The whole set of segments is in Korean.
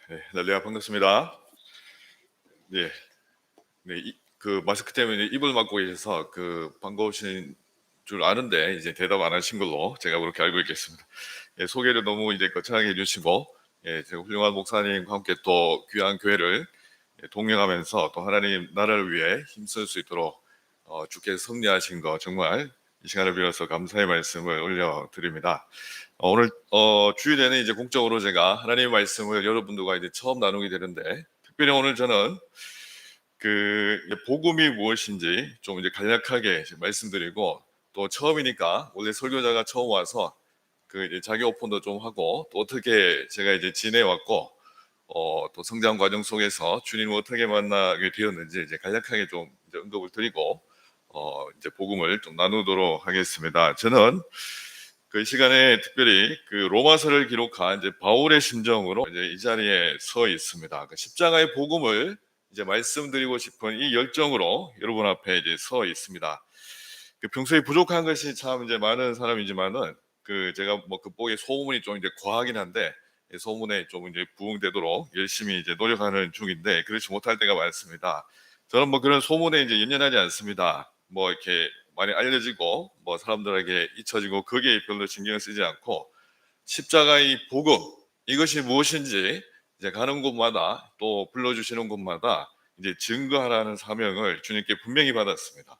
네, 날리야 반갑습니다. 네, 네, 그 마스크 때문에 입을 막고 계셔서 반가우신 줄 아는데 이제 대답 안 하신 걸로 제가 그렇게 알고 있겠습니다. 예, 소개를 너무 이제 거창하게 해주시고, 예, 제가 훌륭한 목사님과 함께 또 귀한 교회를 동행하면서 또 하나님 나라를 위해 힘쓸 수 있도록 주께서 섭리하신 거 정말 이 시간을 빌어서 감사의 말씀을 올려드립니다. 오늘 주일에는 이제 공적으로 제가 하나님의 말씀을 여러분들과 이제 처음 나누게 되는데, 특별히 오늘 저는 이제 복음이 무엇인지 좀 이제 간략하게 말씀드리고, 또 처음이니까 원래 설교자가 처음 와서 이제 자기 오픈도 좀 하고, 또 어떻게 제가 이제 지내왔고, 또 성장 과정 속에서 주님을 어떻게 만나게 되었는지 이제 간략하게 좀 이제 언급을 드리고, 이제 복음을 좀 나누도록 하겠습니다. 저는 그 시간에 특별히 로마서를 기록한 이제 바울의 심정으로 이제 이 자리에 서 있습니다. 십자가의 복음을 이제 말씀드리고 싶은 이 열정으로 여러분 앞에 이제 서 있습니다. 평소에 부족한 것이 참 이제 많은 사람이지만은 제가 뭐 극복의 소문이 좀 이제 과하긴 한데, 이 소문에 좀 이제 부응되도록 열심히 이제 노력하는 중인데 그렇지 못할 때가 많습니다. 저는 뭐 그런 소문에 이제 연연하지 않습니다. 뭐 이렇게 많이 알려지고 뭐 사람들에게 잊혀지고 거기에 별로 신경을 쓰지 않고, 십자가의 복음 이것이 무엇인지 이제 가는 곳마다 또 불러주시는 곳마다 이제 증거하라는 사명을 주님께 분명히 받았습니다.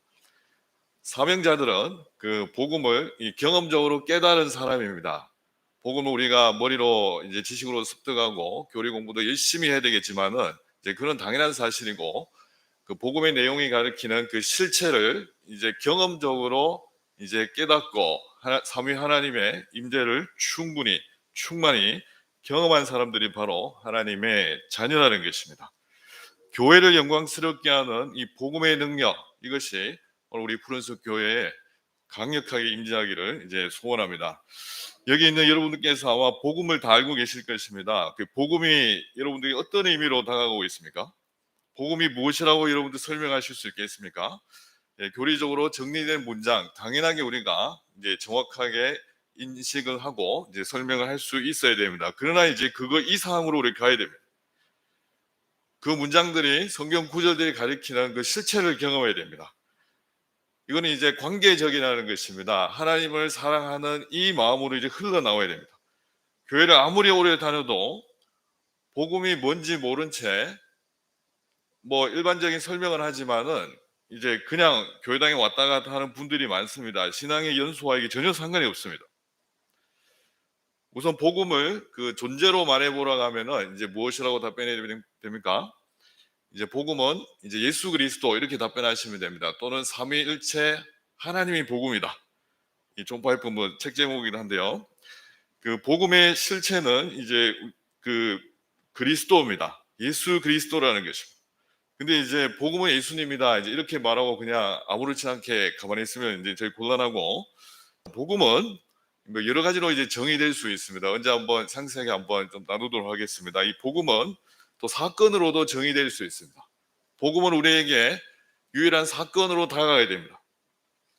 사명자들은 그 복음을 경험적으로 깨달은 사람입니다. 복음을 우리가 머리로 이제 지식으로 습득하고 교리 공부도 열심히 해야 되겠지만은 이제 그런 당연한 사실이고, 그 복음의 내용이 가리키는 그 실체를 이제 경험적으로 이제 깨닫고 삼위 하나님의 임재를 충만히 경험한 사람들이 바로 하나님의 자녀라는 것입니다. 교회를 영광스럽게 하는 이 복음의 능력, 이것이 오늘 우리 푸른숲 교회에 강력하게 임재하기를 이제 소원합니다. 여기 있는 여러분들께서 아마 복음을 다 알고 계실 것입니다. 그 복음이 여러분들이 어떤 의미로 다가오고 있습니까? 복음이 무엇이라고 여러분들 설명하실 수 있겠습니까? 예, 교리적으로 정리된 문장, 당연하게 우리가 이제 정확하게 인식을 하고 이제 설명을 할 수 있어야 됩니다. 그러나 이제 그거 이상으로 우리 가야 됩니다. 그 문장들이 성경 구절들이 가리키는 그 실체를 경험해야 됩니다. 이거는 이제 관계적이라는 것입니다. 하나님을 사랑하는 이 마음으로 이제 흘러나와야 됩니다. 교회를 아무리 오래 다녀도 복음이 뭔지 모른 채 뭐 일반적인 설명을 하지만은 이제 그냥 교회당에 왔다 갔다 하는 분들이 많습니다. 신앙의 연수와 이게 전혀 상관이 없습니다. 우선 복음을 그 존재로 말해보라고 하면은 이제 무엇이라고 답변해야 됩니까? 이제 복음은 이제 예수 그리스도 이렇게 답변하시면 됩니다. 또는 삼위일체 하나님이 복음이다. 이 존 파이프 뭐 책 제목이긴 한데요. 그 복음의 실체는 이제 그 그리스도입니다. 예수 그리스도라는 것입니다. 근데 이제 복음은 예수님이다 이제 이렇게 말하고 그냥 아무렇지 않게 가만히 있으면 이제 저희 곤란하고, 복음은 뭐 여러 가지로 이제 정의될 수 있습니다. 언제 한번 상세하게 한번 좀 나누도록 하겠습니다. 이 복음은 또 사건으로도 정의될 수 있습니다. 복음은 우리에게 유일한 사건으로 다가가야 됩니다.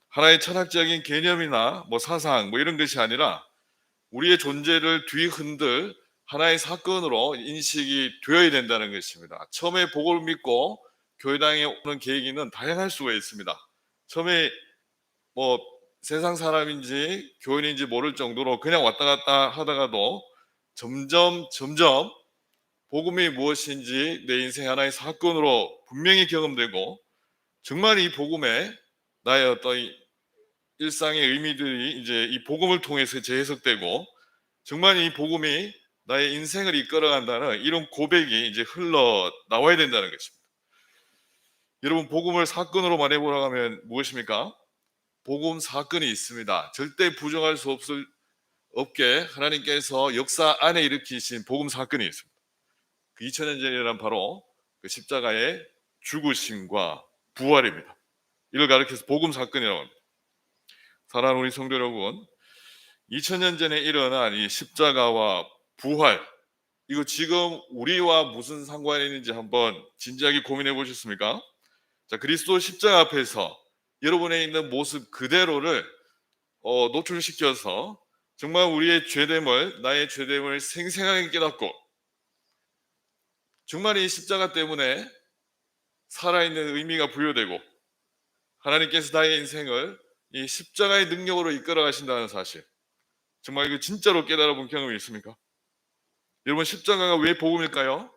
하나의 철학적인 개념이나 뭐 사상 뭐 이런 것이 아니라 우리의 존재를 뒤흔들 하나의 사건으로 인식이 되어야 된다는 것입니다. 처음에 복음을 믿고 교회당에 오는 계기는 다양할 수가 있습니다. 처음에 뭐 세상 사람인지 교인인지 모를 정도로 그냥 왔다 갔다 하다가도 점점 복음이 무엇인지 내 인생 하나의 사건으로 분명히 경험되고, 정말 이 복음에 나의 어떤 일상의 의미들이 이제 이 복음을 통해서 재해석되고, 정말 이 복음이 나의 인생을 이끌어간다는 이런 고백이 이제 흘러 나와야 된다는 것입니다. 여러분, 복음을 사건으로 말해보라고 하면 무엇입니까? 복음 사건이 있습니다. 절대 부정할 수 없게 하나님께서 역사 안에 일으키신 복음 사건이 있습니다. 그 2000년 전이란 바로 그 십자가의 죽으심과 부활입니다. 이걸 가리켜서 복음 사건이라고 합니다. 사랑하는 우리 성도 여러분, 2000년 전에 일어난 이 십자가와 부활, 이거 지금 우리와 무슨 상관이 있는지 한번 진지하게 고민해 보셨습니까? 자, 그리스도 십자가 앞에서 여러분의 있는 모습 그대로를 노출시켜서 정말 우리의 죄됨을, 나의 죄됨을 생생하게 깨닫고 정말 이 십자가 때문에 살아있는 의미가 부여되고 하나님께서 나의 인생을 이 십자가의 능력으로 이끌어 가신다는 사실, 정말 이거 진짜로 깨달아 본 경험이 있습니까? 여러분, 십자가가 왜 복음일까요?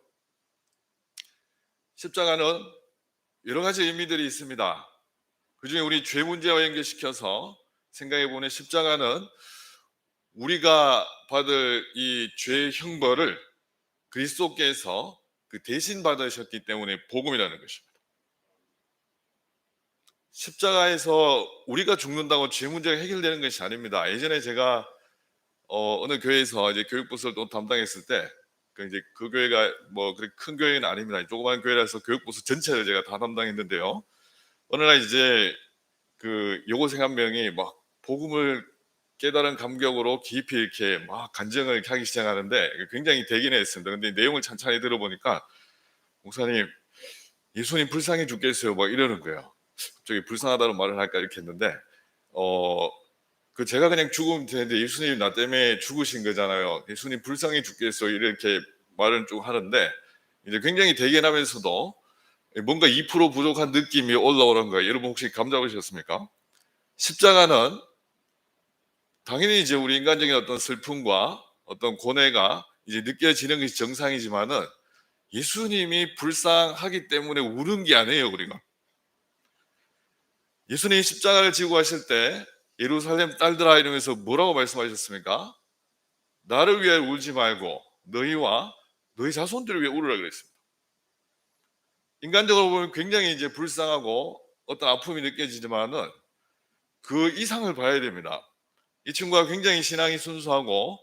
십자가는 여러 가지 의미들이 있습니다. 그중에 우리 죄 문제와 연결시켜서 생각해 보면 십자가는 우리가 받을 이 죄의 형벌을 그리스도께서 그 대신 받으셨기 때문에 복음이라는 것입니다. 십자가에서 우리가 죽는다고 죄 문제가 해결되는 것이 아닙니다. 예전에 제가 어느 교회에서 이제 교육부서를 또 담당했을 때, 이제 그 교회가 뭐 그렇게 큰 교회는 아닙니다. 조그만 교회라서 교육부서 전체를 제가 다 담당했는데요. 어느 날 이제 그 여고생 한 명이 막 복음을 깨달은 감격으로 깊이 이렇게 막 간증을 이렇게 하기 시작하는데 굉장히 대견해 했습니다. 근데 내용을 찬찬히 들어보니까 목사님, 예수님 불쌍해 죽겠어요 막 이러는 거예요. 갑자기 불쌍하다는 말을 할까 이렇게 했는데 그 제가 그냥 죽으면 되는데 예수님 나 때문에 죽으신 거잖아요. 예수님 불쌍해 죽겠어요 이렇게 말은 좀 하는데 이제 굉장히 대견하면서도 뭔가 2% 부족한 느낌이 올라오는 거예요. 여러분 혹시 감 잡으셨습니까? 십자가는 당연히 이제 우리 인간적인 어떤 슬픔과 어떤 고뇌가 이제 느껴지는 것이 정상이지만은 예수님이 불쌍하기 때문에 우는 게 아니에요, 우리가. 예수님이 십자가를 지고 가실 때 예루살렘 딸들아 이러면서 뭐라고 말씀하셨습니까? 나를 위해 울지 말고 너희와 너희 자손들을 위해 울으라 그랬습니다. 인간적으로 보면 굉장히 이제 불쌍하고 어떤 아픔이 느껴지지만은 그 이상을 봐야 됩니다. 이 친구가 굉장히 신앙이 순수하고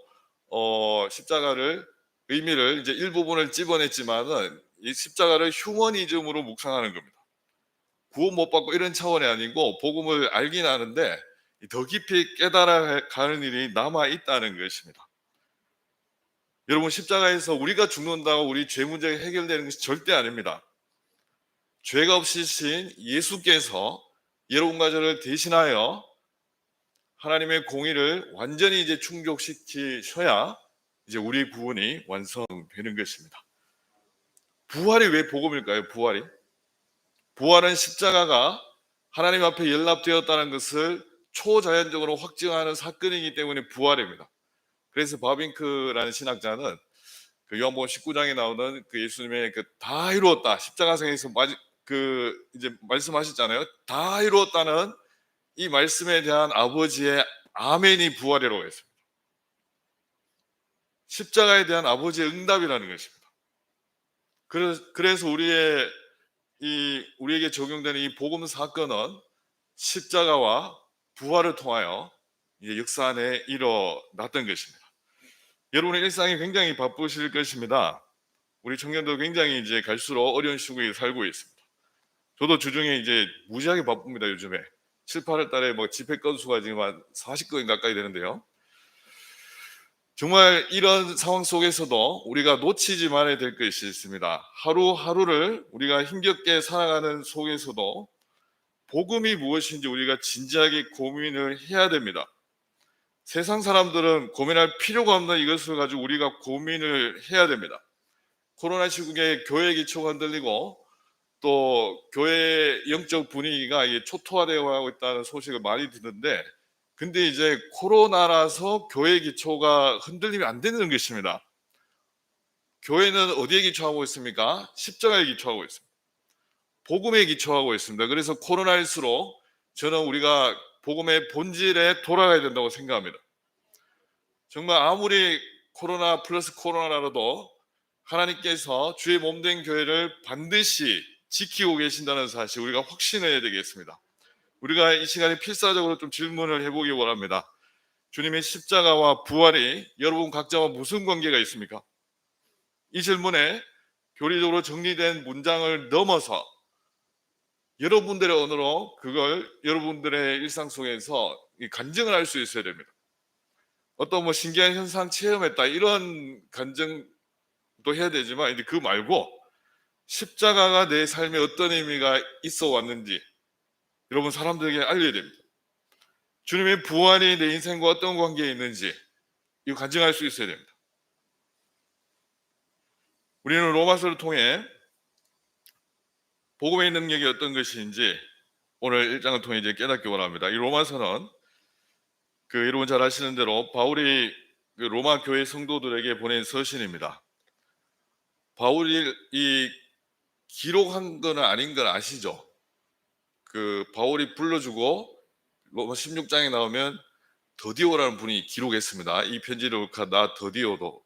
십자가를 의미를 이제 일부분을 집어냈지만은 이 십자가를 휴머니즘으로 묵상하는 겁니다. 구원 못 받고 이런 차원이 아니고 복음을 알긴 아는데 더 깊이 깨달아 가는 일이 남아 있다는 것입니다. 여러분, 십자가에서 우리가 죽는다고 우리 죄 문제가 해결되는 것이 절대 아닙니다. 죄가 없으신 예수께서 여러분과 저를 대신하여 하나님의 공의를 완전히 이제 충족시키셔야 이제 우리 구원이 완성되는 것입니다. 부활이 왜 복음일까요? 부활은 십자가가 하나님 앞에 연락되었다는 것을 초자연적으로 확증하는 사건이기 때문에 부활입니다. 그래서 바빙크라는 신학자는 그 요한복음 19장에 나오는 그 예수님의 그 다 이루었다 십자가상에서 그 이제 말씀하셨잖아요. 다 이루었다는 이 말씀에 대한 아버지의 아멘이 부활이라고 했습니다. 십자가에 대한 아버지의 응답이라는 것입니다. 그래서 우리에게 적용되는 이 복음 사건은 십자가와 부활을 통하여 이제 역사 안에 일어났던 것입니다. 여러분의 일상이 굉장히 바쁘실 것입니다. 우리 청년도 굉장히 이제 갈수록 어려운 시국에 살고 있습니다. 저도 주중에 이제 무지하게 바쁩니다. 요즘에 7, 8월 달에 뭐 집회 건수가 지금 한 40건 가까이 되는데요. 정말 이런 상황 속에서도 우리가 놓치지 말아야 될 것이 있습니다. 하루하루를 우리가 힘겹게 살아가는 속에서도 복음이 무엇인지 우리가 진지하게 고민을 해야 됩니다. 세상 사람들은 고민할 필요가 없는 이것을 가지고 우리가 고민을 해야 됩니다. 코로나 시국에 교회 기초가 흔들리고 또 교회 영적 분위기가 초토화되어 가고 있다는 소식을 많이 듣는데, 근데 이제 코로나라서 교회 기초가 흔들리면 안 되는 것입니다. 교회는 어디에 기초하고 있습니까? 십자가에 기초하고 있습니다. 복음에 기초하고 있습니다. 그래서 코로나일수록 저는 우리가 복음의 본질에 돌아가야 된다고 생각합니다. 정말 아무리 코로나 플러스 코로나라도 하나님께서 주의 몸된 교회를 반드시 지키고 계신다는 사실 우리가 확신해야 되겠습니다. 우리가 이 시간에 필사적으로 좀 질문을 해보기 원합니다. 주님의 십자가와 부활이 여러분 각자와 무슨 관계가 있습니까? 이 질문에 교리적으로 정리된 문장을 넘어서 여러분들의 언어로 그걸 여러분들의 일상 속에서 간증을 할 수 있어야 됩니다. 어떤 뭐 신기한 현상 체험했다 이런 간증도 해야 되지만 이제 그 말고 십자가가 내 삶에 어떤 의미가 있어 왔는지 여러분 사람들에게 알려야 됩니다. 주님의 부활이 내 인생과 어떤 관계에 있는지 이거 간증할 수 있어야 됩니다. 우리는 로마서를 통해 복음의 능력이 어떤 것인지 오늘 1장을 통해 이제 깨닫기 원합니다. 이 로마서는 여러분 잘 아시는 대로 바울이 로마 교회 성도들에게 보낸 서신입니다. 바울이 이 기록한 건 아닌 걸 아시죠? 바울이 불러주고 로마 16장에 나오면 더디오라는 분이 기록했습니다. 이 편지를 나 더디오도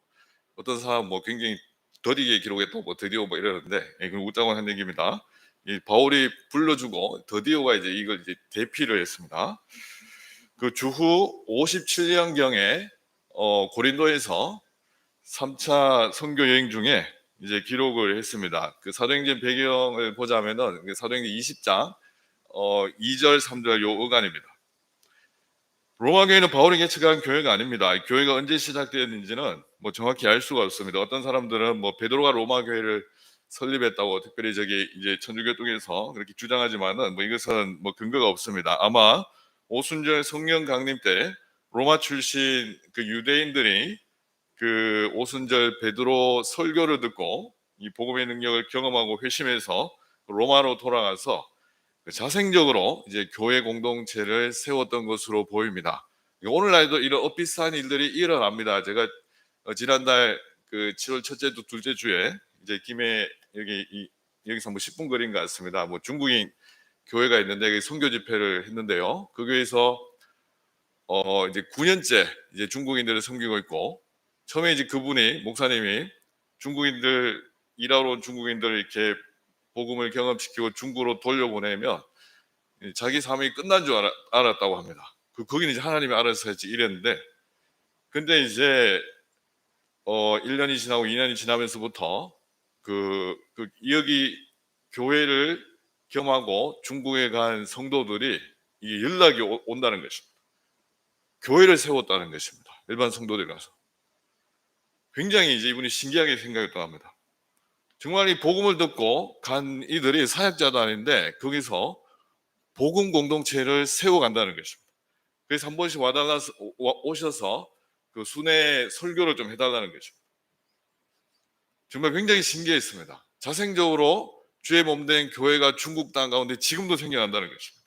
어떤 사람 굉장히 더디게 기록했다고 더디오 이러는데 그건 웃자고 한 얘기입니다. 이 바울이 불러주고 더디오가 이제 이걸 이제 대피를 했습니다. 그 주후 57년경에 고린도에서 3차 선교 여행 중에 이제 기록을 했습니다. 사도행전 배경을 보자면은 사도행전 20장 2절 3절 요 어간입니다. 로마 교회는 바울이 개척한 교회가 아닙니다. 교회가 언제 시작되었는지는 정확히 알 수가 없습니다. 어떤 사람들은 베드로가 로마 교회를 설립했다고 특별히 이제 천주교 쪽에서 그렇게 주장하지만은 이것은 근거가 없습니다. 아마 오순절 성령 강림 때 로마 출신 유대인들이 오순절 베드로 설교를 듣고 이 복음의 능력을 경험하고 회심해서 로마로 돌아가서 자생적으로 이제 교회 공동체를 세웠던 것으로 보입니다. 오늘날도 이런 엇비슷한 일들이 일어납니다. 제가 지난달 7월 첫째 주 둘째 주에 이제 김해 여기서 10분 거리인 것 같습니다. 중국인 교회가 있는데 선교 집회를 했는데요. 그 교회에서 이제 9년째 이제 중국인들을 섬기고 있고, 처음에 이제 그분이 목사님이 중국인들 일하러 온 중국인들을 이렇게 복음을 경험시키고 중국으로 돌려보내면 자기 삶이 끝난 줄 알았다고 합니다. 거기는 이제 하나님이 알아서 했지 이랬는데, 근데 이제 1년이 지나고 2년이 지나면서부터 여기 교회를 겸하고 중국에 간 성도들이 이게 연락이 온다는 것입니다. 교회를 세웠다는 것입니다. 일반 성도들 가서. 굉장히 이제 이분이 신기하게 생각했다고 합니다. 정말 이 복음을 듣고 간 이들이 사역자도 아닌데 거기서 복음 공동체를 세워간다는 것입니다. 그래서 한 번씩 오셔서 순회 설교를 좀 해달라는 것입니다. 정말 굉장히 신기했습니다. 자생적으로 주의 몸된 교회가 중국 땅 가운데 지금도 생겨난다는 것입니다.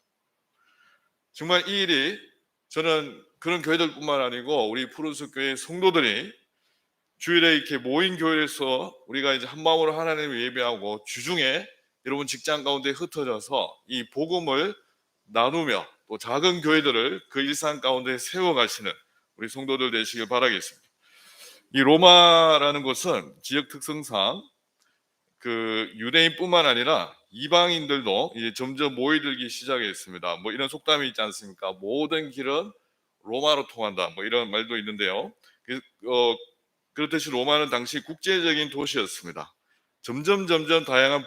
정말 이 일이 저는 그런 교회들뿐만 아니고 우리 푸른숲 교회 성도들이 주일에 이렇게 모인 교회에서 우리가 이제 한 마음으로 하나님을 예배하고 주중에 여러분 직장 가운데 흩어져서 이 복음을 나누며 또 작은 교회들을 그 일상 가운데 세워가시는 우리 성도들 되시길 바라겠습니다. 이 로마라는 곳은 지역 특성상 유대인뿐만 아니라 이방인들도 이제 점점 모이들기 시작했습니다. 이런 속담이 있지 않습니까? 모든 길은 로마로 통한다. 이런 말도 있는데요. 그렇듯이 로마는 당시 국제적인 도시였습니다. 점점 다양한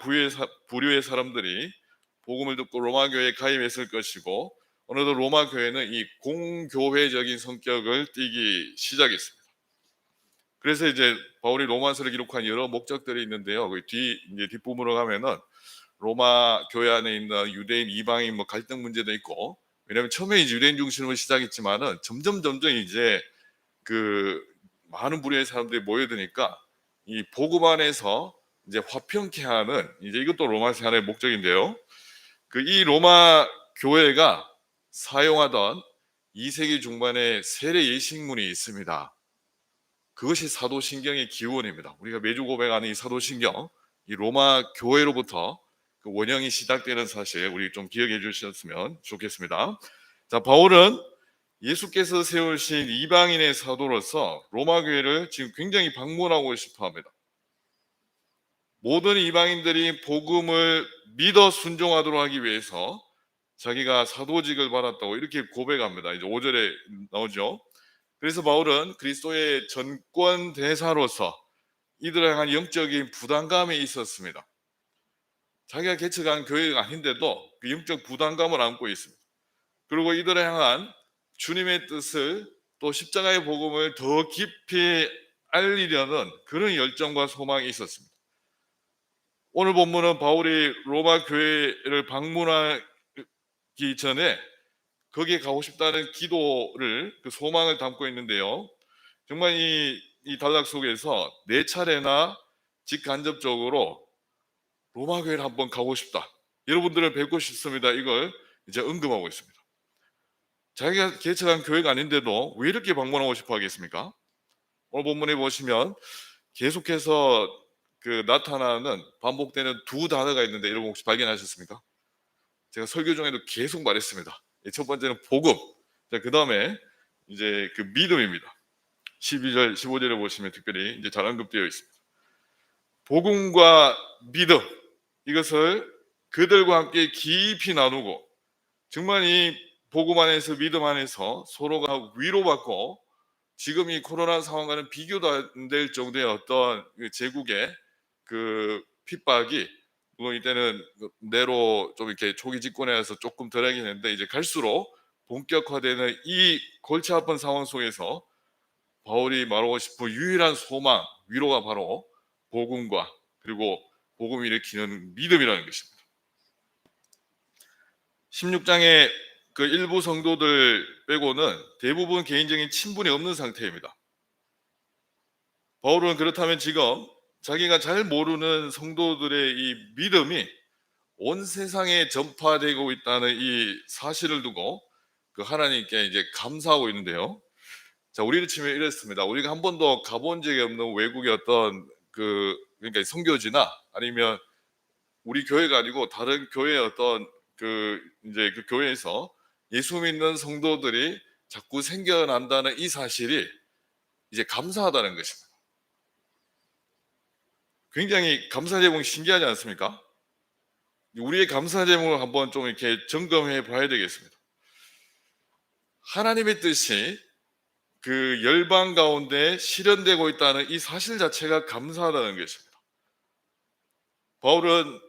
부류의 사람들이 복음을 듣고 로마 교회에 가입했을 것이고, 어느덧 로마 교회는 이 공교회적인 성격을 띠기 시작했습니다. 그래서 이제 바울이 로마서를 기록한 여러 목적들이 있는데요. 이제 뒷부분으로 가면은 로마 교회 안에 있는 유대인, 이방인 갈등 문제도 있고, 왜냐하면 처음에 이제 유대인 중심으로 시작했지만은 점점 이제 많은 부류의 사람들이 모여드니까 이 복음 안에서 이제 화평케 하는 이제 이것도 로마서 하나의 목적인데요. 이 로마 교회가 사용하던 2세기 중반에 세례 예식문이 있습니다. 그것이 사도신경의 기원입니다. 우리가 매주 고백하는 이 사도신경, 이 로마 교회로부터 원형이 시작되는 사실 우리 좀 기억해 주셨으면 좋겠습니다. 자, 바울은 예수께서 세우신 이방인의 사도로서 로마 교회를 지금 굉장히 방문하고 싶어 합니다. 모든 이방인들이 복음을 믿어 순종하도록 하기 위해서 자기가 사도직을 받았다고 이렇게 고백합니다. 이제 5절에 나오죠. 그래서 바울은 그리스도의 전권 대사로서 이들을 향한 영적인 부담감이 있었습니다. 자기가 개척한 교회가 아닌데도 그 영적 부담감을 안고 있습니다. 그리고 이들을 향한 주님의 뜻을 또 십자가의 복음을 더 깊이 알리려는 그런 열정과 소망이 있었습니다. 오늘 본문은 바울이 로마 교회를 방문하기 전에 거기에 가고 싶다는 기도를 소망을 담고 있는데요. 정말 이 단락 속에서 4차례나 직간접적으로 로마 교회를 한번 가고 싶다, 여러분들을 뵙고 싶습니다, 이걸 이제 언급하고 있습니다. 자기가 개척한 교회가 아닌데도 왜 이렇게 방문하고 싶어 하겠습니까? 오늘 본문에 보시면 계속해서 나타나는 반복되는 두 단어가 있는데 여러분 혹시 발견하셨습니까? 제가 설교 중에도 계속 말했습니다. 첫 번째는 복음, 그 다음에 이제 믿음입니다. 12절, 15절에 보시면 특별히 이제 잘 언급되어 있습니다. 복음과 믿음, 이것을 그들과 함께 깊이 나누고, 정말 이 복음 안에서 믿음 안에서 서로가 위로받고, 지금 이 코로나 상황과는 비교도 안 될 정도의 어떤 제국의 핍박이, 물론 이때는 내로 좀 이렇게 초기 집권해서 조금 덜하긴 했는데, 이제 갈수록 본격화되는 이 골치 아픈 상황 속에서 바울이 말하고 싶은 유일한 소망, 위로가 바로 복음과, 그리고 복음이 일으키는 믿음이라는 것입니다. 16장의 일부 성도들 빼고는 대부분 개인적인 친분이 없는 상태입니다. 바울은 그렇다면 지금 자기가 잘 모르는 성도들의 이 믿음이 온 세상에 전파되고 있다는 이 사실을 두고 하나님께 이제 감사하고 있는데요. 자, 우리를 치면 이렇습니다. 우리가 한 번도 가본 적이 없는 외국의 어떤 그러니까 선교지나 아니면 우리 교회가 아니고 다른 교회의 어떤 이제 교회에서 예수 믿는 성도들이 자꾸 생겨난다는 이 사실이 이제 감사하다는 것입니다. 굉장히 감사 제목이 신기하지 않습니까? 우리의 감사 제목을 한번 좀 이렇게 점검해 봐야 되겠습니다. 하나님의 뜻이 열방 가운데 실현되고 있다는 이 사실 자체가 감사하다는 것입니다. 바울은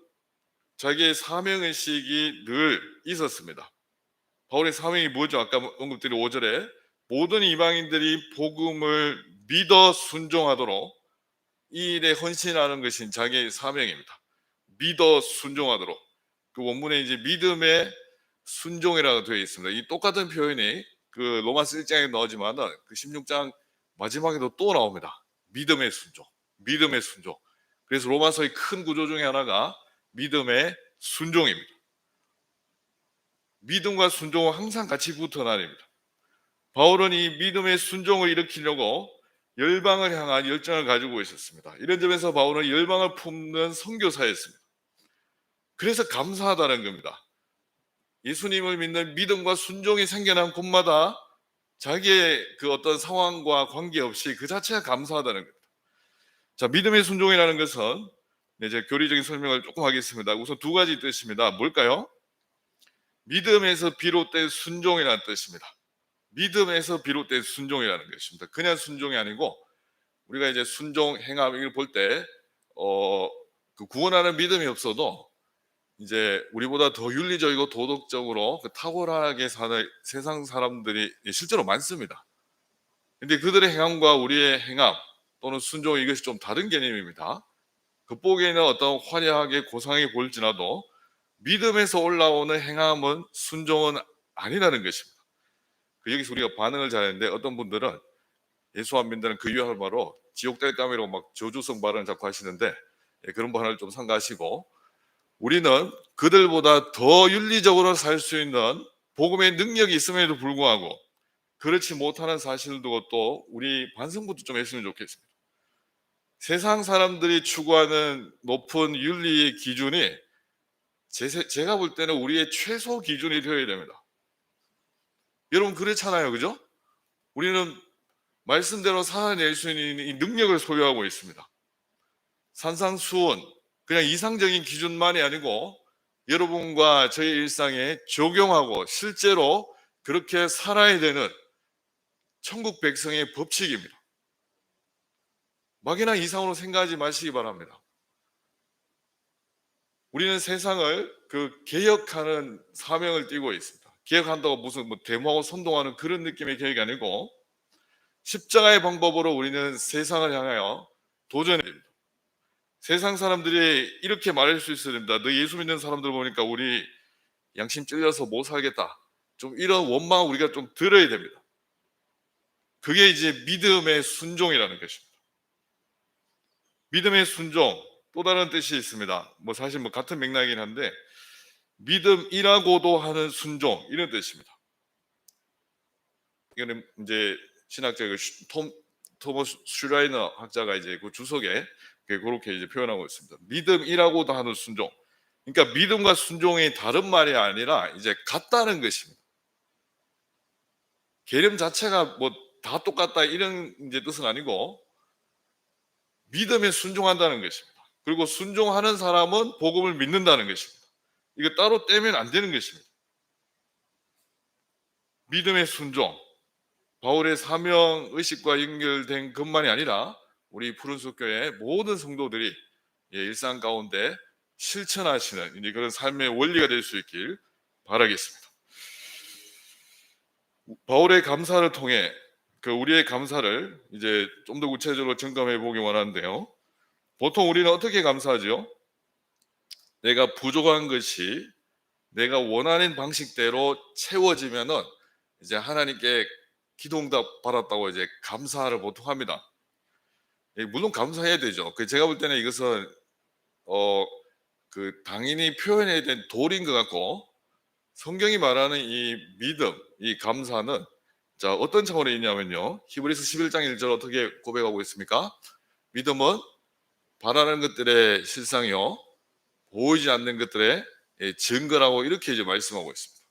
자기의 사명의식이 늘 있었습니다. 바울의 사명이 뭐죠? 아까 언급드린 5절에 모든 이방인들이 복음을 믿어 순종하도록 이 일에 헌신하는 것이 자기의 사명입니다. 믿어 순종하도록. 원문에 이제 믿음의 순종이라고 되어 있습니다. 이 똑같은 표현이 로마서 1장에 나오지만 16장 마지막에도 또 나옵니다. 믿음의 순종, 믿음의 순종. 그래서 로마서의 큰 구조 중에 하나가 믿음의 순종입니다. 믿음과 순종은 항상 같이 붙어 다닙니다. 바울은 이 믿음의 순종을 일으키려고 열방을 향한 열정을 가지고 있었습니다. 이런 점에서 바울은 열방을 품는 선교사였습니다. 그래서 감사하다는 겁니다. 예수님을 믿는 믿음과 순종이 생겨난 곳마다 자기의 어떤 상황과 관계없이 그 자체가 감사하다는 겁니다. 자, 믿음의 순종이라는 것은 이제 교리적인 설명을 조금 하겠습니다. 우선 두 가지 뜻입니다. 뭘까요? 믿음에서 비롯된 순종이라는 뜻입니다. 믿음에서 비롯된 순종이라는 것입니다. 그냥 순종이 아니고 우리가 이제 순종, 행함 이걸 볼 때 구원하는 믿음이 없어도 이제 우리보다 더 윤리적이고 도덕적으로 탁월하게 사는 세상 사람들이 실제로 많습니다. 근데 그들의 행함과 우리의 행함 또는 순종, 이것이 좀 다른 개념입니다. 겉보기에는 어떤 화려하게 고상하게 보일지라도 믿음에서 올라오는 행함은 순종은 아니라는 것입니다. 여기서 우리가 반응을 잘했는데 어떤 분들은 예수 안 믿는 유형을 바로 지옥 뗄감이라고 막 저주성 발언을 자꾸 하시는데, 그런 발언을 좀 삼가하시고, 우리는 그들보다 더 윤리적으로 살 수 있는 복음의 능력이 있음에도 불구하고 그렇지 못하는 사실을 두고 또 우리 반성부터 좀 했으면 좋겠습니다. 세상 사람들이 추구하는 높은 윤리의 기준이 제가 볼 때는 우리의 최소 기준이 되어야 됩니다. 여러분 그렇잖아요, 그죠? 우리는 말씀대로 살아낼 수 있는 이 능력을 소유하고 있습니다. 산상수훈, 그냥 이상적인 기준만이 아니고 여러분과 저의 일상에 적용하고 실제로 그렇게 살아야 되는 천국 백성의 법칙입니다. 막연한 이상으로 생각하지 마시기 바랍니다. 우리는 세상을 개혁하는 사명을 띠고 있습니다. 개혁한다고 무슨 데모하고 선동하는 그런 느낌의 개혁이 아니고 십자가의 방법으로 우리는 세상을 향하여 도전해야 됩니다. 세상 사람들이 이렇게 말할 수 있어야 됩니다. 너 예수 믿는 사람들 보니까 우리 양심 찔려서 못 살겠다. 좀 이런 원망을 우리가 좀 들어야 됩니다. 그게 이제 믿음의 순종이라는 것입니다. 믿음의 순종, 또 다른 뜻이 있습니다. 뭐 사실 뭐 같은 맥락이긴 한데 믿음이라고도 하는 순종, 이런 뜻입니다. 이거는 이제 신학자 토머스 슈라이너 학자가 이제 그 주석에 그렇게 이제 표현하고 있습니다. 믿음이라고도 하는 순종. 그러니까 믿음과 순종이 다른 말이 아니라 이제 같다는 것입니다. 개념 자체가 뭐 다 똑같다 이런 이제 뜻은 아니고 믿음에 순종한다는 것입니다. 그리고 순종하는 사람은 복음을 믿는다는 것입니다. 이거 따로 떼면 안 되는 것입니다. 믿음의 순종, 바울의 사명 의식과 연결된 것만이 아니라 우리 푸른숲교회 모든 성도들이 일상 가운데 실천하시는 이제 그런 삶의 원리가 될 수 있길 바라겠습니다. 바울의 감사를 통해 그 우리의 감사를 이제 좀 더 구체적으로 점검해 보기 원하는데요. 보통 우리는 어떻게 감사하죠? 내가 부족한 것이 내가 원하는 방식대로 채워지면은 이제 하나님께 기도응답 받았다고 이제 감사를 보통 합니다. 물론 감사해야 되죠. 제가 볼 때는 이것은 당연히 표현해야 된 도리인 것 같고, 성경이 말하는 이 믿음, 이 감사는 자 어떤 차원에 있냐면요. 히브리서 11장 1절 어떻게 고백하고 있습니까? 믿음은 바라는 것들의 실상이요, 보이지 않는 것들의 증거라고 이렇게 이제 말씀하고 있습니다.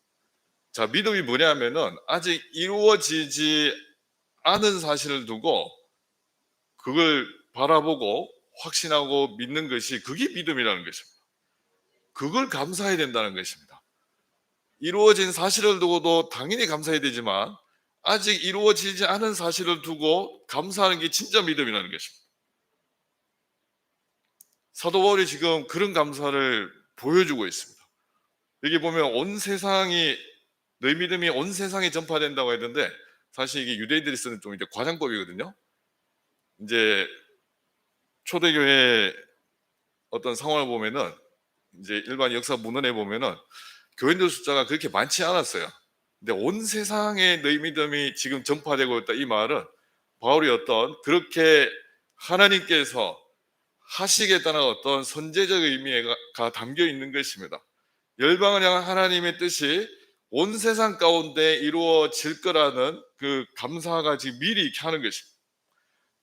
자, 믿음이 뭐냐면은 아직 이루어지지 않은 사실을 두고 그걸 바라보고 확신하고 믿는 것이, 그게 믿음이라는 것입니다. 그걸 감사해야 된다는 것입니다. 이루어진 사실을 두고도 당연히 감사해야 되지만 아직 이루어지지 않은 사실을 두고 감사하는 게 진짜 믿음이라는 것입니다. 사도 바울이 지금 그런 감사를 보여주고 있습니다. 여기 보면 온 세상이, 너희 믿음이 온 세상에 전파된다고 했는데 사실 이게 유대인들이 쓰는 좀 이제 과장법이거든요. 이제 초대교회 어떤 상황을 보면은 이제 일반 역사 문헌에 보면은 교인들 숫자가 그렇게 많지 않았어요. 근데 온 세상에 너희 믿음이 지금 전파되고 있다, 이 말은 바울이 어떤 그렇게 하나님께서 하시겠다는 어떤 선제적 의미가 담겨 있는 것입니다. 열방을 향한 하나님의 뜻이 온 세상 가운데 이루어질 거라는 그 감사가 지금 미리 이렇게 하는 것입니다.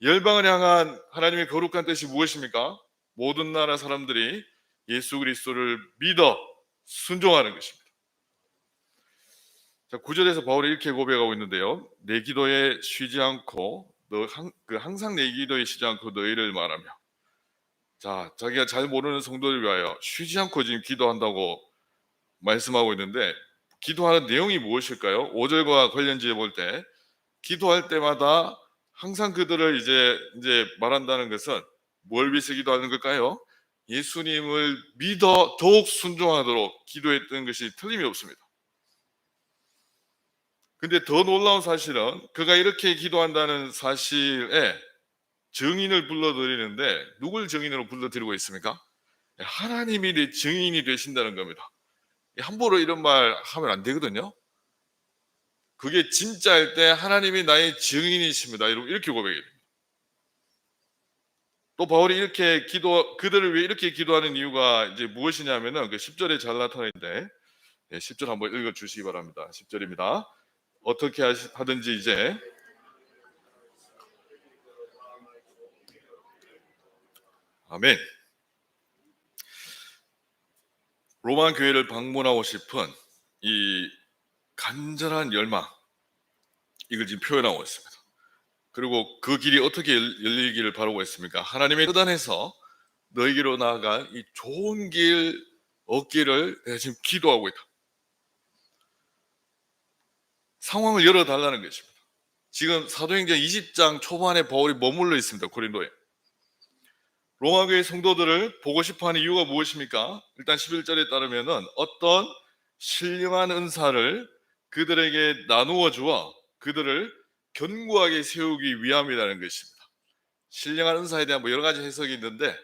열방을 향한 하나님의 거룩한 뜻이 무엇입니까? 모든 나라 사람들이 예수 그리스도를 믿어 순종하는 것입니다. 자, 9절에서 바울이 이렇게 고백하고 있는데요. 내 기도에 쉬지 않고 항상 내 기도에 쉬지 않고 너희를 말하며. 자, 자기가 잘 모르는 성도를 위하여 쉬지 않고 지금 기도한다고 말씀하고 있는데, 기도하는 내용이 무엇일까요? 5절과 관련지어 볼 때 기도할 때마다 항상 그들을 이제 말한다는 것은 뭘 위해서 기도하는 걸까요? 예수님을 믿어 더욱 순종하도록 기도했던 것이 틀림이 없습니다. 근데 더 놀라운 사실은 그가 이렇게 기도한다는 사실에 증인을 불러드리는데, 누굴 증인으로 불러드리고 있습니까? 하나님이 내 증인이 되신다는 겁니다. 함부로 이런 말 하면 안 되거든요. 그게 진짜일 때 하나님이 나의 증인이십니다, 이렇게 고백해요. 또 바울이 이렇게 그들을 위해 이렇게 기도하는 이유가 이제 무엇이냐면은 그 10절에 잘 나타나는데, 10절 한번 읽어 주시기 바랍니다. 10절입니다. 어떻게 하든지 이제 아멘. 로마 교회를 방문하고 싶은 이 간절한 열망, 이걸 지금 표현하고 있습니다. 그리고 그 길이 어떻게 열리기를 바라고 있습니까? 하나님의 뜻 안에서 너희로 나아갈 이 좋은 길 얻기를 내가 지금 기도하고 있다. 상황을 열어달라는 것입니다. 지금 사도행전 20장 초반에 바울이 머물러 있습니다. 고린도에. 로마교회 성도들을 보고 싶어하는 이유가 무엇입니까? 일단 11절에 따르면은 어떤 신령한 은사를 그들에게 나누어 주어 그들을 견고하게 세우기 위함이라는 것입니다. 신령한 은사에 대한 뭐 여러 가지 해석이 있는데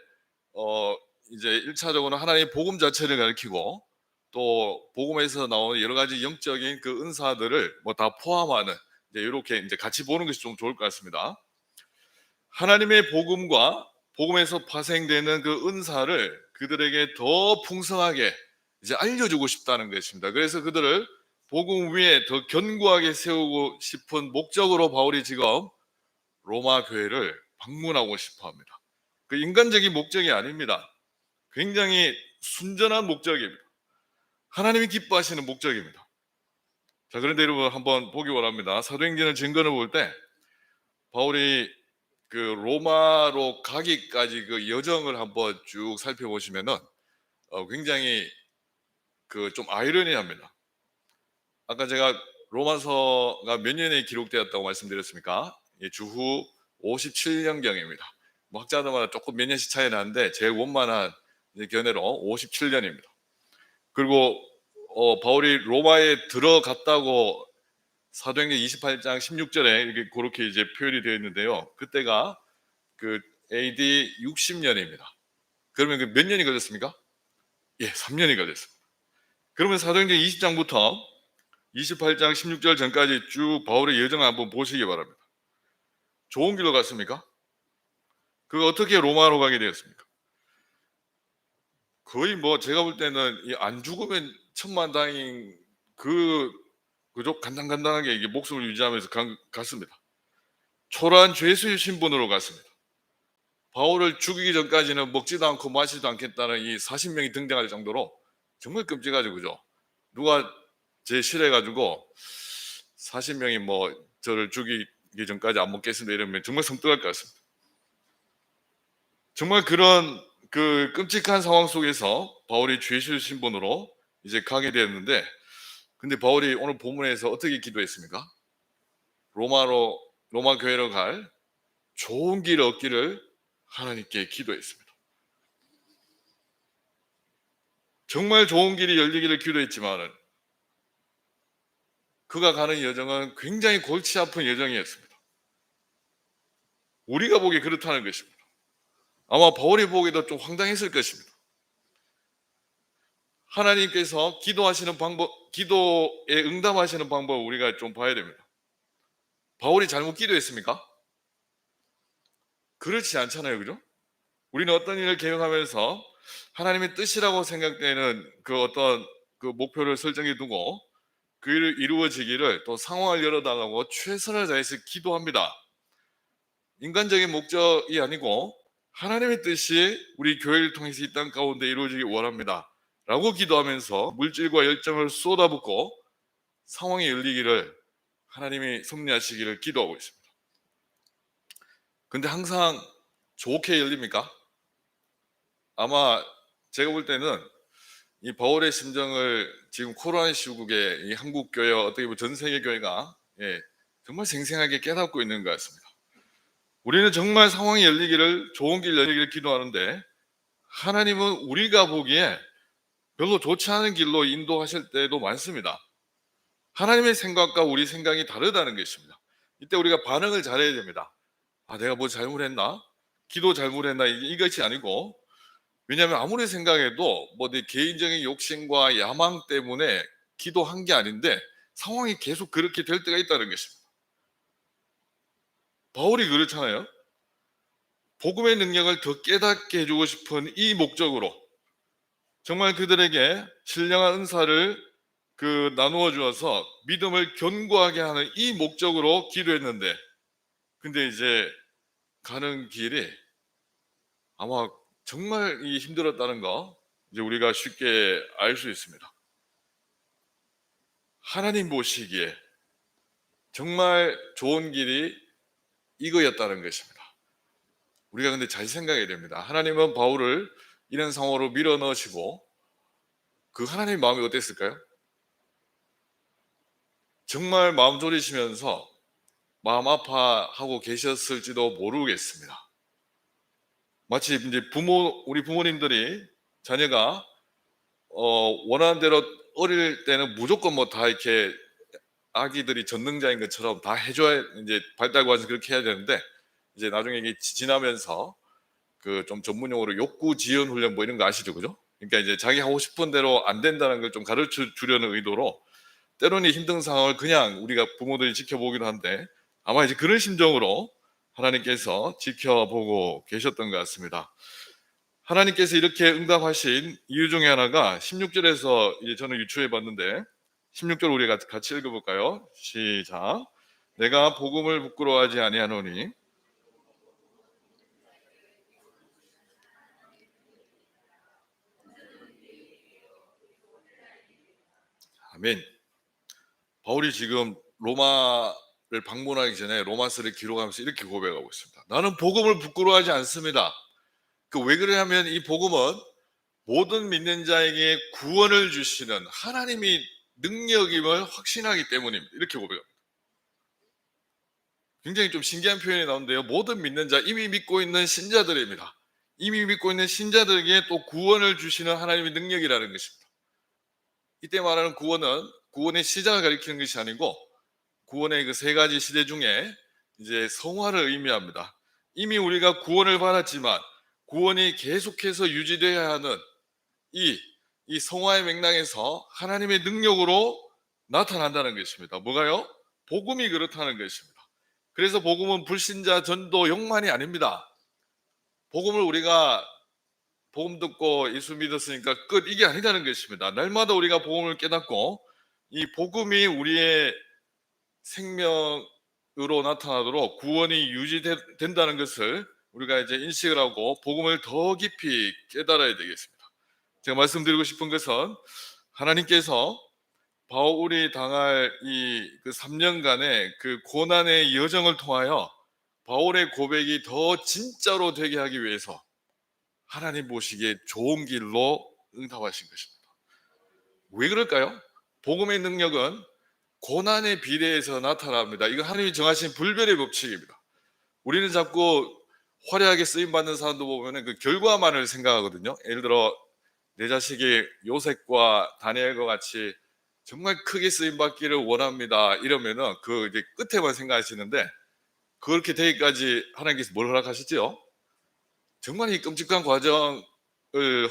이제 1차적으로 하나님의 복음 자체를 가리키고, 또 복음에서 나오는 여러 가지 영적인 그 은사들을 뭐 다 포함하는 이제 이렇게 이제 같이 보는 것이 좀 좋을 것 같습니다. 하나님의 복음과 복음에서 파생되는 그 은사를 그들에게 더 풍성하게 이제 알려주고 싶다는 것입니다. 그래서 그들을 복음 위에 더 견고하게 세우고 싶은 목적으로 바울이 지금 로마 교회를 방문하고 싶어 합니다. 그 인간적인 목적이 아닙니다. 굉장히 순전한 목적입니다. 하나님이 기뻐하시는 목적입니다. 자, 그런데 여러분 한번 보기 원합니다. 사도행전의 증거를 볼 때 바울이 그 로마로 가기까지 그 여정을 한번 쭉 살펴보시면은 굉장히 그 좀 아이러니합니다. 아까 제가 로마서가 몇 년에 기록되었다고 말씀드렸습니까? 주후 57년경입니다. 뭐 학자들마다 조금 몇 년씩 차이 나는데 제일 원만한 견해로 57년입니다. 그리고 바울이 로마에 들어갔다고 사도행전 28장 16절에 이렇게 그렇게 이제 표현이 되어 있는데요. 그때가 그 AD 60년입니다. 그러면 그 몇 년이 걸렸습니까? 예, 3년이 걸렸습니다. 그러면 사도행전 20장부터 28장 16절 전까지 쭉 바울의 여정을 한번 보시기 바랍니다. 좋은 길로 갔습니까? 그거 어떻게 로마로 가게 되었습니까? 거의 뭐 제가 볼 때는 안 죽으면 천만다행 그저 간단하게 이게 목숨을 유지하면서 갔습니다. 초라한 죄수의 신분으로 갔습니다. 바울을 죽이기 전까지는 먹지도 않고 마시지도 않겠다는 이 40명이 등장할 정도로 정말 끔찍하죠, 그죠? 누가 제 실해가지고 40명이 뭐 저를 죽이기 전까지 안 먹겠습니다 이러면 정말 섬뜩할 것 같습니다. 정말 그런 그 끔찍한 상황 속에서 바울이 죄수 신분으로 이제 가게 되었는데, 근데 바울이 오늘 본문에서 어떻게 기도했습니까? 로마 교회로 갈 좋은 길 얻기를 하나님께 기도했습니다. 정말 좋은 길이 열리기를 기도했지만은 그가 가는 여정은 굉장히 골치 아픈 여정이었습니다. 우리가 보기에 그렇다는 것입니다. 아마 바울이 보기에도 좀 황당했을 것입니다. 하나님께서 기도하시는 방법, 기도에 응답하시는 방법을 우리가 좀 봐야 됩니다. 바울이 잘못 기도했습니까? 그렇지 않잖아요, 그죠? 우리는 어떤 일을 계획하면서 하나님의 뜻이라고 생각되는 그 어떤 그 목표를 설정해 두고 그 일을 이루어지기를 또 상황을 열어달라고 최선을 다해서 기도합니다. 인간적인 목적이 아니고 하나님의 뜻이 우리 교회를 통해서 이 땅 가운데 이루어지기 원합니다 라고 기도하면서 물질과 열정을 쏟아붓고 상황이 열리기를 하나님이 섭리하시기를 기도하고 있습니다. 근데 항상 좋게 열립니까? 아마 제가 볼 때는 이 바울의 심정을 지금 코로나 시국에 이 한국 교회, 어떻게 보면 전 세계 교회가 정말 생생하게 깨닫고 있는 것 같습니다. 우리는 정말 상황이 열리기를, 좋은 길 열리기를 기도하는데 하나님은 우리가 보기에 별로 좋지 않은 길로 인도하실 때도 많습니다. 하나님의 생각과 우리 생각이 다르다는 것입니다. 이때 우리가 반응을 잘해야 됩니다. 내가 뭐 잘못했나? 기도 잘못했나? 이것이 아니고, 왜냐하면 아무리 생각해도 뭐 내 개인적인 욕심과 야망 때문에 기도한 게 아닌데 상황이 계속 그렇게 될 때가 있다는 것입니다. 바울이 그렇잖아요. 복음의 능력을 더 깨닫게 해주고 싶은 이 목적으로 정말 그들에게 신령한 은사를 나누어 주어서 믿음을 견고하게 하는 이 목적으로 기도했는데, 근데 이제 가는 길이 아마 정말 힘들었다는 거 이제 우리가 쉽게 알 수 있습니다. 하나님 보시기에 정말 좋은 길이 이거였다는 것입니다. 우리가 근데 잘 생각해야 됩니다. 하나님은 바울을 이런 상황으로 밀어 넣으시고 그 하나님의 마음이 어땠을까요? 정말 마음 졸이시면서 마음 아파하고 계셨을지도 모르겠습니다. 마치 이제 우리 부모님들이 자녀가 원하는 대로 어릴 때는 무조건 뭐 다 이렇게 아기들이 전능자인 것처럼 다 해줘야 이제 발달 과정 그렇게 해야 되는데, 이제 나중에 이게 지나면서 그 좀 전문용어로 욕구 지연 훈련 뭐 이런 거 아시죠, 그죠? 그러니까 이제 자기 하고 싶은 대로 안 된다는 걸 좀 가르쳐 주려는 의도로 때로는 힘든 상황을 그냥 우리가 부모들이 지켜보기도 한데, 아마 이제 그런 심정으로 하나님께서 지켜보고 계셨던 것 같습니다. 하나님께서 이렇게 응답하신 이유 중에 하나가 16절에서 이제 저는 유추해 봤는데 16절 우리가 같이 읽어볼까요? 시작. 내가 복음을 부끄러워하지 아니하노니 아멘. 바울이 지금 로마를 방문하기 전에 로마서를 기록하면서 이렇게 고백하고 있습니다. 나는 복음을 부끄러워하지 않습니다. 그 왜 그러냐면 이 복음은 모든 믿는 자에게 구원을 주시는 하나님이 능력임을 확신하기 때문입니다. 이렇게 고백합니다. 굉장히 좀 신기한 표현이 나오는데요. 모든 믿는 자, 이미 믿고 있는 신자들입니다. 이미 믿고 있는 신자들에게 또 구원을 주시는 하나님의 능력이라는 것입니다. 이때 말하는 구원은 구원의 시작을 가리키는 것이 아니고 구원의 그 세 가지 시대 중에 이제 성화를 의미합니다. 이미 우리가 구원을 받았지만 구원이 계속해서 유지되어야 하는 이 성화의 맥락에서 하나님의 능력으로 나타난다는 것입니다. 뭐가요? 복음이 그렇다는 것입니다. 그래서 복음은 불신자 전도용만이 아닙니다. 복음을 우리가 복음 듣고 예수 믿었으니까 끝, 이게 아니라는 것입니다. 날마다 우리가 복음을 깨닫고 이 복음이 우리의 생명으로 나타나도록 구원이 유지된다는 것을 우리가 이제 인식을 하고 복음을 더 깊이 깨달아야 되겠습니다. 제가 말씀드리고 싶은 것은 하나님께서 바울이 당할 그 3년간의 그 고난의 여정을 통하여 바울의 고백이 더 진짜로 되게 하기 위해서 하나님 보시기에 좋은 길로 응답하신 것입니다. 왜 그럴까요? 복음의 능력은 고난의 비례해서 나타납니다. 이거 하나님이 정하신 불변의 법칙입니다. 우리는 자꾸 화려하게 쓰임받는 사람도 보면 그 결과만을 생각하거든요. 예를 들어 내 자식이 요셉과 다니엘과 같이 정말 크게 쓰임받기를 원합니다. 이러면은 그 이제 끝에만 생각하시는데 그렇게 되기까지 하나님께서 뭘 허락하시죠? 정말 이 끔찍한 과정을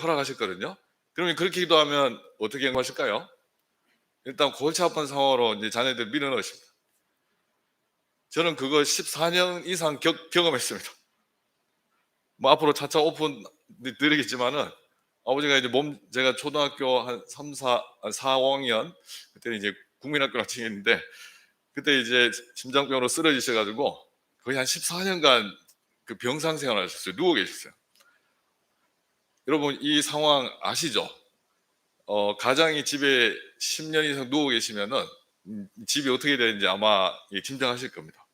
허락하셨거든요. 그러면 그렇게 기도하면 어떻게 행동하실까요? 일단 골치 아픈 상황으로 이제 자녀들 밀어넣으십니다. 저는 그거 14년 이상 경험했습니다. 뭐 앞으로 차차 오픈 드리겠지만은 아버지가 이제 제가 초등학교 한 4학년 그때는 이제 국민학교 학생이었는데 그때 이제 심장병으로 쓰러지셔가지고 거의 한 14년간 그 병상 생활을 하셨어요. 누워 계셨어요. 여러분 이 상황 아시죠? 가장이 집에 10년 이상 누워 계시면은 집이 어떻게 되는지 아마 짐작하실 겁니다.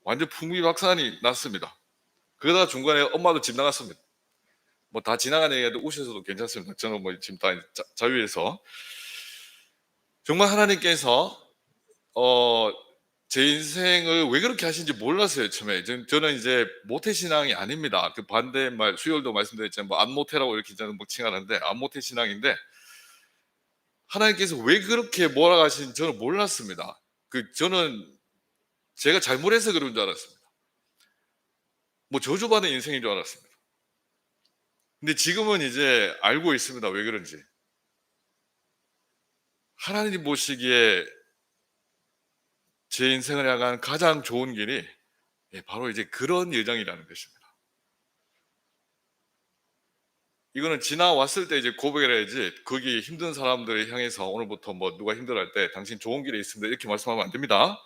완전 풍비박산이 났습니다. 그러다 중간에 엄마도 집 나갔습니다. 뭐 다 지나간 얘기해도 우셔서도 괜찮습니다. 저는 뭐 지금 다 자유해서 정말 하나님께서 제 인생을 왜 그렇게 하신지 몰랐어요. 처음에 저는 이제 모태신앙이 아닙니다. 그 반대말 수요일도 말씀드렸지만 뭐 안모태라고 이렇게 저는 뭐 칭하는데 안모태 신앙인데 하나님께서 왜 그렇게 몰아가신지 저는 몰랐습니다. 저는 제가 잘못해서 그런 줄 알았습니다. 뭐 저주받은 인생인 줄 알았습니다. 근데 지금은 이제 알고 있습니다. 왜 그런지. 하나님 보시기에 제 인생을 향한 가장 좋은 길이 바로 이제 그런 예정이라는 것입니다. 이거는 지나왔을 때 이제 고백을 해야지 거기 힘든 사람들을 향해서 오늘부터 뭐 누가 힘들어할 때 당신 좋은 길에 있습니다 이렇게 말씀하면 안 됩니다.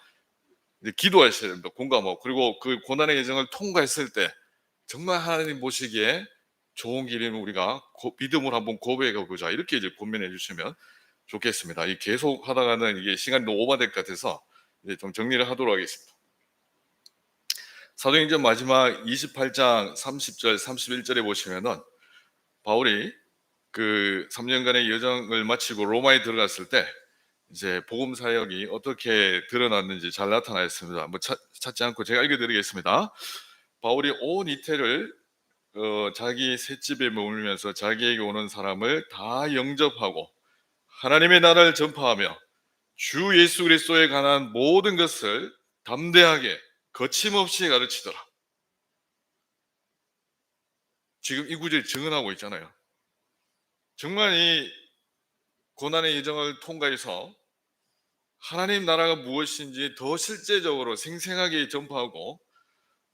이제 기도하셔야 됩니다. 공감하고 그리고 그 고난의 예정을 통과했을 때 정말 하나님 보시기에 좋은 길이면 우리가 믿음으로 한번 고백해 보자 이렇게 이제 고민해 주시면 좋겠습니다. 이 계속 하다가는 이게 시간이 너무 오버될 것 같아서 이제 좀 정리를 하도록 하겠습니다. 사도행전 마지막 28장 30절 31절에 보시면은 바울이 그 3년간의 여정을 마치고 로마에 들어갔을 때 이제 복음 사역이 어떻게 드러났는지 잘 나타나 있습니다. 뭐 찾지 않고 제가 읽어드리겠습니다. 바울이 온 이태를 자기 셋집에 머물면서 자기에게 오는 사람을 다 영접하고 하나님의 나라를 전파하며 주 예수 그리스도에 관한 모든 것을 담대하게 거침없이 가르치더라. 지금 이 구절이 증언하고 있잖아요. 정말 이 고난의 여정을 통과해서 하나님 나라가 무엇인지 더 실제적으로 생생하게 전파하고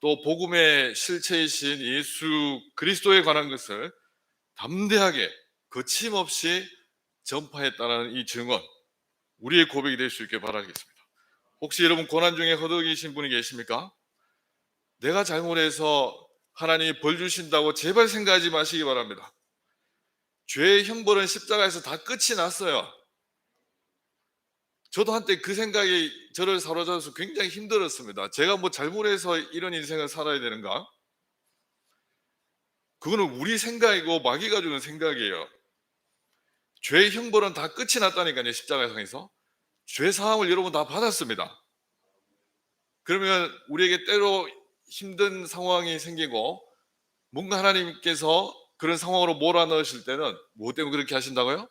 또 복음의 실체이신 예수 그리스도에 관한 것을 담대하게 거침없이 전파했다는 이 증언, 우리의 고백이 될 수 있게 바라겠습니다. 혹시 여러분 고난 중에 허덕이신 분이 계십니까? 내가 잘못해서 하나님이 벌 주신다고 제발 생각하지 마시기 바랍니다. 죄의 형벌은 십자가에서 다 끝이 났어요. 저도 한때 그 생각이 저를 사로잡아서 굉장히 힘들었습니다. 제가 뭐 잘못해서 이런 인생을 살아야 되는가? 그거는 우리 생각이고 마귀가 주는 생각이에요. 죄의 형벌은 다 끝이 났다니까요. 십자가상에서 죄 사함을 여러분 다 받았습니다. 그러면 우리에게 때로 힘든 상황이 생기고 뭔가 하나님께서 그런 상황으로 몰아넣으실 때는 무엇 때문에 그렇게 하신다고요?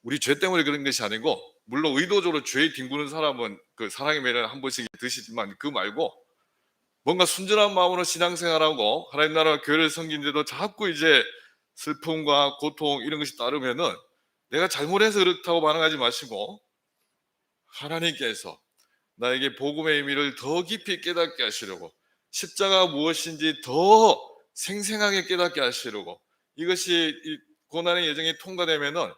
우리 죄 때문에 그런 것이 아니고, 물론 의도적으로 죄에 뒹구는 사람은 그 사랑의 매를 한 번씩 드시지만 그 말고 뭔가 순전한 마음으로 신앙생활하고 하나님 나라 교회를 섬기는데도 자꾸 이제 슬픔과 고통 이런 것이 따르면은 내가 잘못해서 그렇다고 반응하지 마시고 하나님께서 나에게 복음의 의미를 더 깊이 깨닫게 하시려고, 십자가가 무엇인지 더 생생하게 깨닫게 하시려고, 이것이 이 고난의 여정이 통과되면은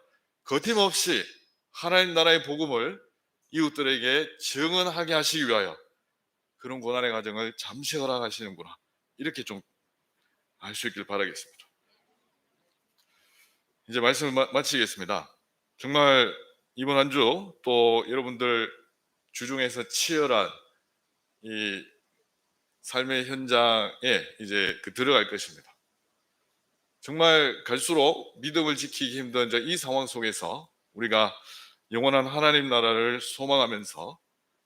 거침없이 하나님 나라의 복음을 이웃들에게 증언하게 하시기 위하여 그런 고난의 과정을 잠시 허락하시는구나, 이렇게 좀 알 수 있길 바라겠습니다. 이제 말씀을 마치겠습니다. 정말 이번 한 주 또 여러분들 주중에서 치열한 이 삶의 현장에 이제 들어갈 것입니다. 정말 갈수록 믿음을 지키기 힘든 이 상황 속에서 우리가 영원한 하나님 나라를 소망하면서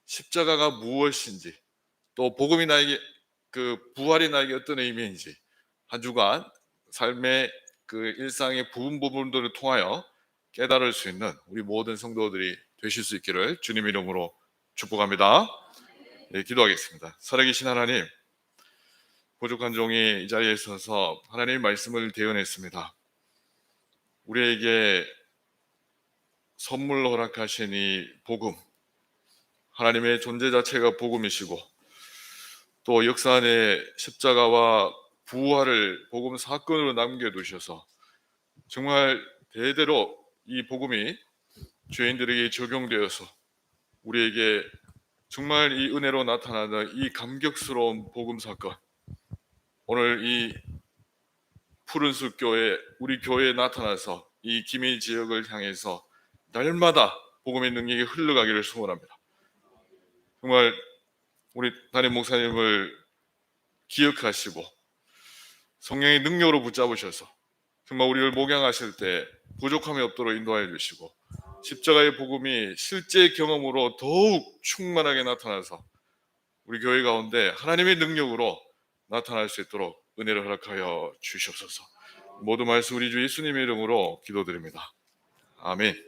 십자가가 무엇인지, 또 복음이 나에게, 부활이 나에게 어떤 의미인지 한 주간 삶의 일상의 부분들을 통하여 깨달을 수 있는 우리 모든 성도들이 되실 수 있기를 주님 이름으로 축복합니다. 네, 기도하겠습니다. 살아계신 하나님, 부족한 종이 이 자리에 서서 하나님의 말씀을 대언했습니다. 우리에게 선물로 허락하신 이 복음, 하나님의 존재 자체가 복음이시고 또 역사 안에 십자가와 부활을 복음 사건으로 남겨두셔서 정말 대대로 이 복음이 죄인들에게 적용되어서 우리에게 정말 이 은혜로 나타나는 이 감격스러운 복음 사건, 오늘 이 푸른숲 교회, 우리 교회에 나타나서 이 기미 지역을 향해서 날마다 복음의 능력이 흘러가기를 소원합니다. 정말 우리 담임 목사님을 기억하시고 성령의 능력으로 붙잡으셔서 정말 우리를 목양하실 때 부족함이 없도록 인도하여 주시고, 십자가의 복음이 실제 경험으로 더욱 충만하게 나타나서 우리 교회 가운데 하나님의 능력으로 나타날 수 있도록 은혜를 허락하여 주시옵소서. 모든 말씀 우리 주 예수님의 이름으로 기도드립니다. 아멘.